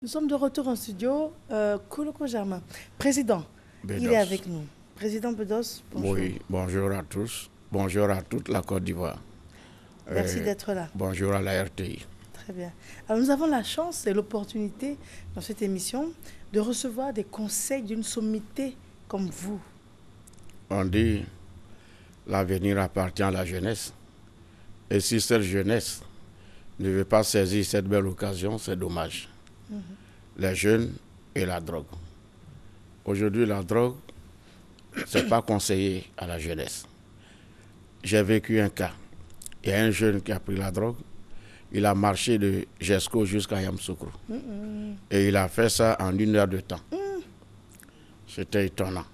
Nous sommes de retour en studio. Kouloukou Germain, président, Bedos. il est avec nous. Président Bedos, bonjour. Oui, bonjour à tous. Bonjour à toute la Côte d'Ivoire. Merci d'être là. Bonjour à la RTI. Très bien. Alors nous avons la chance et l'opportunité dans cette émission de recevoir des conseils d'une sommité comme vous. On dit l'avenir appartient à la jeunesse. Et si cette jeunesse ne veut pas saisir cette belle occasion, c'est dommage. Les jeunes et la drogue. Aujourd'hui, la drogue, ce n'est pas conseillé à la jeunesse. J'ai vécu un cas. Il y a un jeune qui a pris la drogue. Il a marché de Jesco jusqu'à Yamoussoukro. Et il a fait ça en 1 heure de temps. C'était étonnant.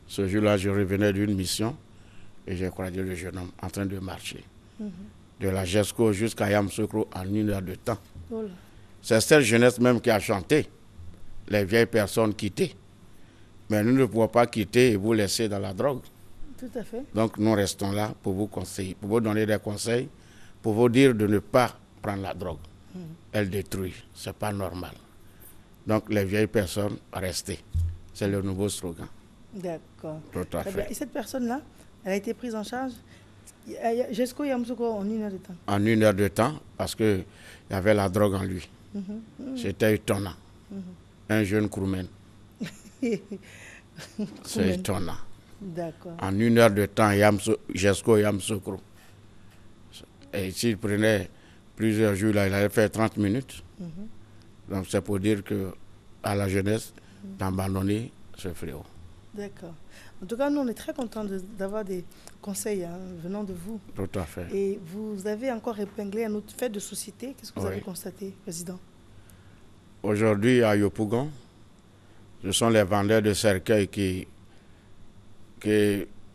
Ce jour-là, je revenais d'une mission et j'ai croisé le jeune homme en train de marcher. De la Jesco jusqu'à Yamoussoukro en 1 heure de temps. Oh là. C'est cette jeunesse même qui a chanté. Les vieilles personnes quittées. Mais nous ne pouvons pas quitter et vous laisser dans la drogue. Tout à fait. Donc nous restons là pour vous conseiller, pour vous donner des conseils, pour vous dire de ne pas prendre la drogue. Elle détruit, c'est pas normal. Donc les vieilles personnes, restez. C'est le nouveau slogan. D'accord. Tout à Très bien. fait. Et cette personne-là, elle a été prise en charge Jesco Yamoussoukro en 1 heure de temps. En 1 heure de temps, parce qu'il y avait la drogue en lui. C'était étonnant. Un jeune Kroumen. C'est étonnant. D'accord. En 1 heure de temps, Jesco Yamoussoukro. Et s'il prenait plusieurs jours, là, il allait faire 30 minutes. Donc c'est pour dire que à la jeunesse d'abandonner ce fléau. D'accord. En tout cas, nous, on est très contents d'avoir des conseils venant de vous. Tout à fait. Et vous avez encore épinglé un autre fait de société. Qu'est-ce que vous Oui. avez constaté, Président? Aujourd'hui, à Yopougon, ce sont les vendeurs de cercueils qui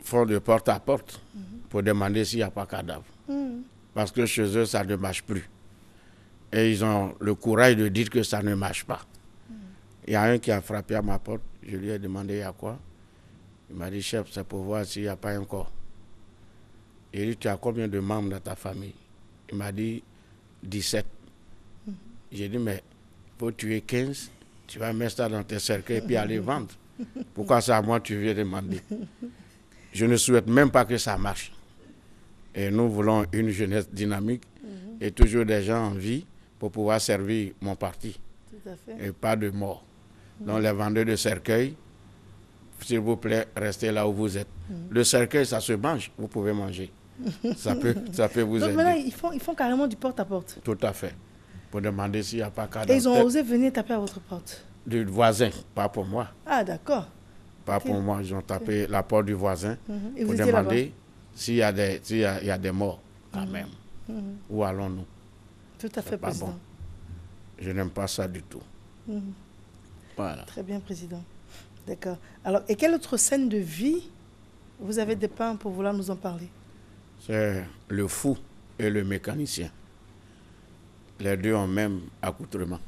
font de porte à porte pour demander s'il n'y a pas cadavre. Parce que chez eux, ça ne marche plus. Et ils ont le courage de dire que ça ne marche pas. Il y a un qui a frappé à ma porte. Je lui ai demandé il y a quoi. Il m'a dit, chef, c'est pour voir s'il n'y a pas un corps. Il dit, tu as combien de membres dans ta famille? Il m'a dit, 17. J'ai dit, mais pour tuer 15, tu vas mettre ça dans tes cercueils et puis aller vendre. Pourquoi c'est à moi que tu viens demander? Je ne souhaite même pas que ça marche. Et nous voulons une jeunesse dynamique et toujours des gens en vie pour pouvoir servir mon parti. Tout à fait. Et pas de mort. Donc les vendeurs de cercueils, s'il vous plaît, restez là où vous êtes. Le cercueil, ça se mange, vous pouvez manger. Ça peut vous Donc aider. maintenant, ils font carrément du porte-à-porte. Tout à fait. Pour demander s'il n'y a pas Et cadavre. ils ont osé venir taper à votre porte. Du voisin, pas pour moi. Ah, d'accord. Pas Ok. pour moi. Ils ont tapé la porte du voisin Et pour vous étiez là-bas. demander s'il y a des morts quand même. Où allons-nous? Tout à fait, C'est pas Président. bon. Je n'aime pas ça du tout. Voilà. Très bien, Président. D'accord. Alors, et quelle autre scène de vie vous avez dépeint pour vouloir nous en parler? C'est le fou et le mécanicien. Les deux ont même accoutrement.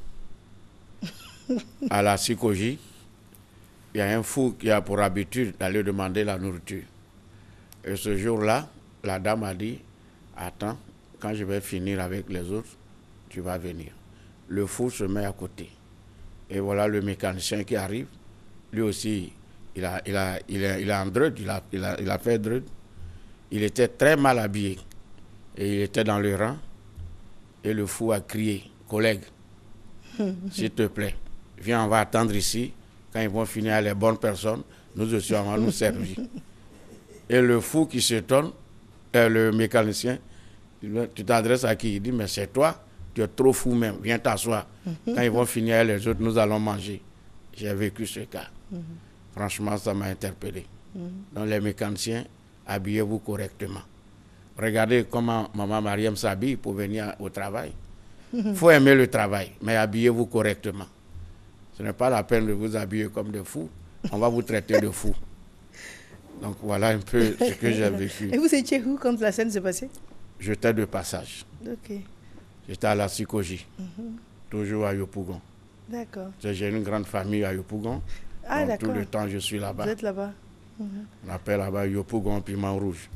À la psychologie, il y a un fou qui a pour habitude d'aller demander la nourriture. Et ce jour-là, la dame a dit, attends, quand je vais finir avec les autres, tu vas venir. Le fou se met à côté. Et voilà le mécanicien qui arrive. Lui aussi, il a un dread, il a fait dread. Il était très mal habillé. Et il était dans le rang. Et le fou a crié, collègue, s'il te plaît, viens, on va attendre ici. Quand ils vont finir les bonnes personnes, nous aussi, on va nous servir. Et le fou qui s'étonne, le mécanicien, tu t'adresses à qui? Il dit, mais c'est toi, tu es trop fou même, viens t'asseoir. Quand ils vont finir les autres, nous allons manger. J'ai vécu ce cas. Franchement, ça m'a interpellé. Donc les mécaniciens, habillez-vous correctement. Regardez comment maman Mariam s'habille pour venir au travail. Il faut aimer le travail, mais habillez-vous correctement. Ce n'est pas la peine de vous habiller comme des fous. On va vous traiter de fou. Donc voilà un peu ce que j'ai vécu. Et vous étiez où quand la scène s'est passée? J'étais de passage. Ok. J'étais à la psychologie, toujours à Yopougon. D'accord. J'ai une grande famille à Yopougon. Ah, Donc, d'accord. tout le temps, je suis Vous là-bas. êtes là-bas. On appelle là-bas Yopougon Piment Rouge.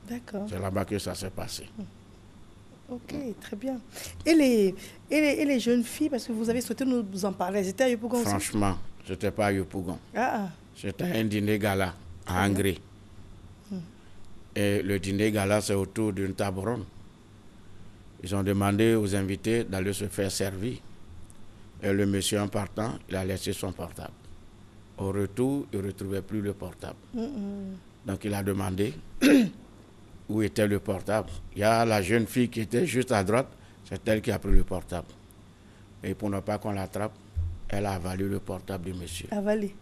D'accord. C'est là-bas que ça s'est passé. Ok, très bien. Et les jeunes filles, parce que vous avez souhaité nous en parler, elles étaient à Yopougon aussi? Franchement, je n'étais pas à Yopougon. Ah, C'était un dîner gala à Angré. Et le dîner gala, c'est autour d'une table ronde. Ils ont demandé aux invités d'aller se faire servir. Et le monsieur, en partant, il a laissé son portable. Au retour, il ne retrouvait plus le portable. Donc, il a demandé où était le portable. Il y a la jeune fille qui était juste à droite, c'est elle qui a pris le portable. Et pour ne pas qu'on l'attrape, elle a avalé le portable du monsieur. avalé.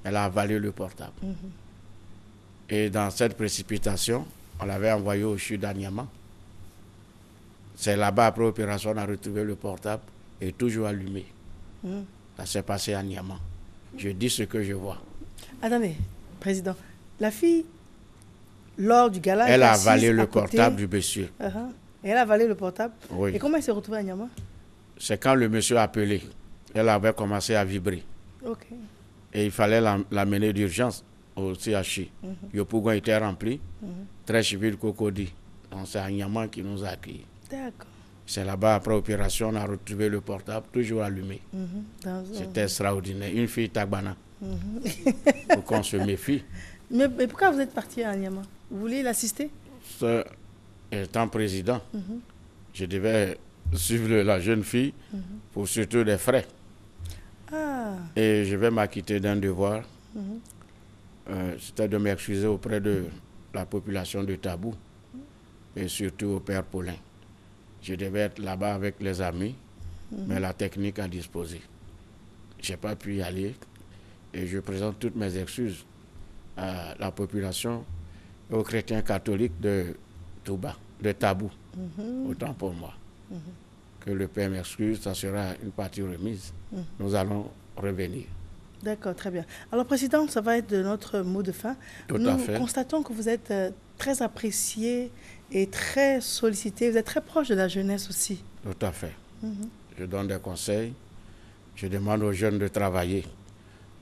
Elle a avalé le portable. Et dans cette précipitation, on l'avait envoyé au CHU d'Anyama. C'est là-bas, après l'opération, on a retrouvé le portable et toujours allumé. Ça s'est passé à Nyama. Je dis ce que je vois. Attendez, président. La fille, lors du gala, Elle a assise avalé à le côté. portable du monsieur. Et elle a avalé le portable. Oui. Et comment elle s'est retrouvée à Nyama? C'est quand le monsieur a appelé. Elle avait commencé à vibrer. Ok. Et il fallait l'amener d'urgence au CHI. Yopougon était rempli. Très civil Cocody. Donc c'est à Nyama qui nous a accueillis. D'accord. C'est là-bas, après l'opération, on a retrouvé le portable, toujours allumé. C'était extraordinaire. Une fille Tagbana. Pour qu'on se méfie. Mais pourquoi vous êtes parti à Nyama? Vous vouliez l'assister? Étant président, je devais suivre la jeune fille pour surtout des frais. Et je vais m'acquitter d'un devoir. C'était de m'excuser auprès de la population de Tabou et surtout au père Paulin. Je devais être là-bas avec les amis, mais la technique a disposé. Je n'ai pas pu y aller et je présente toutes mes excuses à la population et aux chrétiens catholiques de Touba, de Tabou, autant pour moi. Que le Père m'excuse, ça sera une partie remise. Nous allons revenir. D'accord, très bien. Alors, Président, ça va être de notre mot de fin. Tout à fait. Nous constatons que vous êtes très apprécié et très sollicité. Vous êtes très proche de la jeunesse aussi. Tout à fait. Je donne des conseils. Je demande aux jeunes de travailler.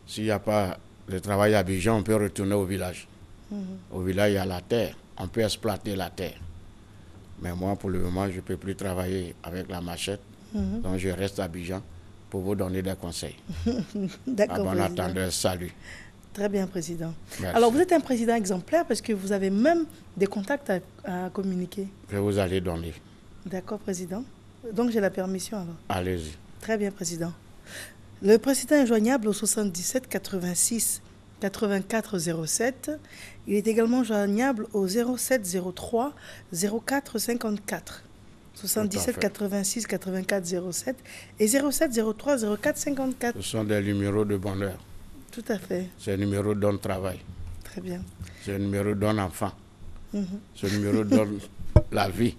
S'il n'y a pas de travail à Abidjan, on peut retourner au village. Au village, il y a la terre. On peut exploiter la terre. Mais moi, pour le moment, je ne peux plus travailler avec la machette. Donc, je reste à Abidjan pour vous donner des conseils. D'accord, Bon Président. attendeur, salut. Très bien, Président. Merci. Alors, vous êtes un président exemplaire parce que vous avez même des contacts à communiquer. Que vous allez donner. D'accord, Président. Donc, j'ai la permission alors. Allez-y. Très bien, Président. Le président est joignable au 77 86 84 07. Il est également joignable au 07 03 04 54. 77 86 84 07 et 07 03 04 54. Ce sont des numéros de bonheur. Tout à fait. C'est un numéro donne travail. Très bien. C'est un numéro donne enfant. Ce numéro donne la vie.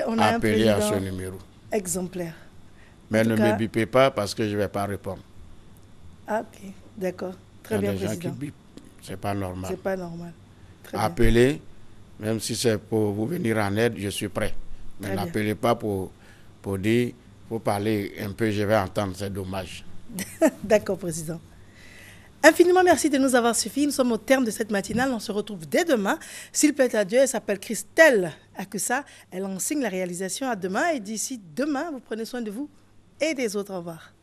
On a Appelez un à ce président numéro. exemplaire. Mais En tout ne cas- me bipez pas parce que je ne vais pas répondre. Ah, ok. D'accord. Il y Très a bien, des gens qui Président. bipent. Ce n'est pas normal. C'est pas normal. Très bien. Appelez, même si c'est pour vous venir en aide, je suis prêt. Mais Très bien. n'appelez pas pour dire, pour parler un peu, je vais entendre, c'est dommage. D'accord, Président. Infiniment merci de nous avoir suivis. Nous sommes au terme de cette matinale. On se retrouve dès demain. S'il plaît à Dieu, elle s'appelle Christelle Akusa. Elle enseigne la réalisation à demain. Et d'ici demain, vous prenez soin de vous et des autres. Au revoir.